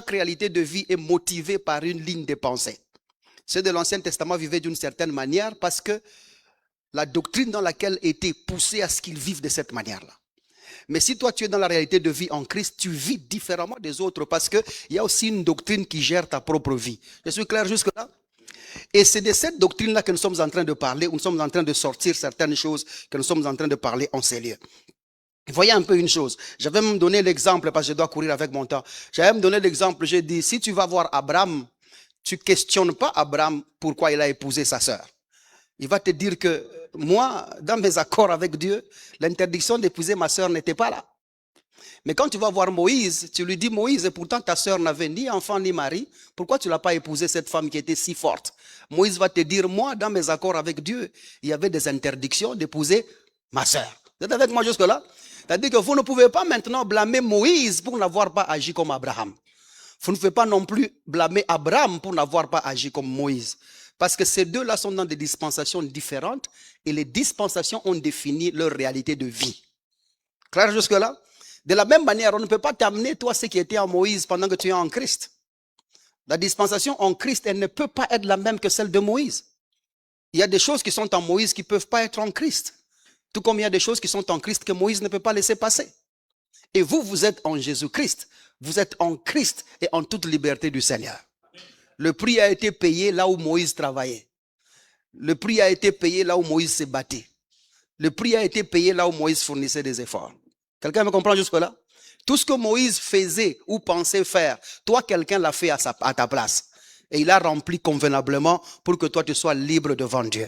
chaque réalité de vie est motivée par une ligne de pensée. Ceux de l'Ancien Testament vivaient d'une certaine manière parce que la doctrine dans laquelle était poussée à ce qu'ils vivent de cette manière-là. Mais si toi tu es dans la réalité de vie en Christ, tu vis différemment des autres parce qu'il y a aussi une doctrine qui gère ta propre vie. Je suis clair jusque-là? Et c'est de cette doctrine-là que nous sommes en train de parler, où nous sommes en train de sortir certaines choses que nous sommes en train de parler en ces lieux. Voyez un peu une chose. J'avais même donné l'exemple, parce que je dois courir avec mon temps. J'avais même donné l'exemple, j'ai dit, si tu vas voir Abraham, tu ne questionnes pas Abraham pourquoi il a épousé sa sœur. Il va te dire que moi, dans mes accords avec Dieu, l'interdiction d'épouser ma sœur n'était pas là. Mais quand tu vas voir Moïse, tu lui dis, Moïse, pourtant ta sœur n'avait ni enfant ni mari, pourquoi tu ne l'as pas épousé cette femme qui était si forte? Moïse va te dire, moi, dans mes accords avec Dieu, il y avait des interdictions d'épouser ma sœur. Vous êtes avec moi jusque-là? C'est-à-dire que vous ne pouvez pas maintenant blâmer Moïse pour n'avoir pas agi comme Abraham. Vous ne pouvez pas non plus blâmer Abraham pour n'avoir pas agi comme Moïse. Parce que ces deux-là sont dans des dispensations différentes et les dispensations ont défini leur réalité de vie. Clair jusque-là? De la même manière, on ne peut pas t'amener, toi, ce qui était en Moïse pendant que tu es en Christ. La dispensation en Christ, elle ne peut pas être la même que celle de Moïse. Il y a des choses qui sont en Moïse qui ne peuvent pas être en Christ. Tout comme il y a des choses qui sont en Christ que Moïse ne peut pas laisser passer. Et vous, vous êtes en Jésus-Christ. Vous êtes en Christ et en toute liberté du Seigneur. Le prix a été payé là où Moïse travaillait. Le prix a été payé là où Moïse se battait. Le prix a été payé là où Moïse fournissait des efforts. Quelqu'un me comprend jusque-là? Tout ce que Moïse faisait ou pensait faire, toi, quelqu'un l'a fait à ta place. Et il a rempli convenablement pour que toi, tu sois libre devant Dieu.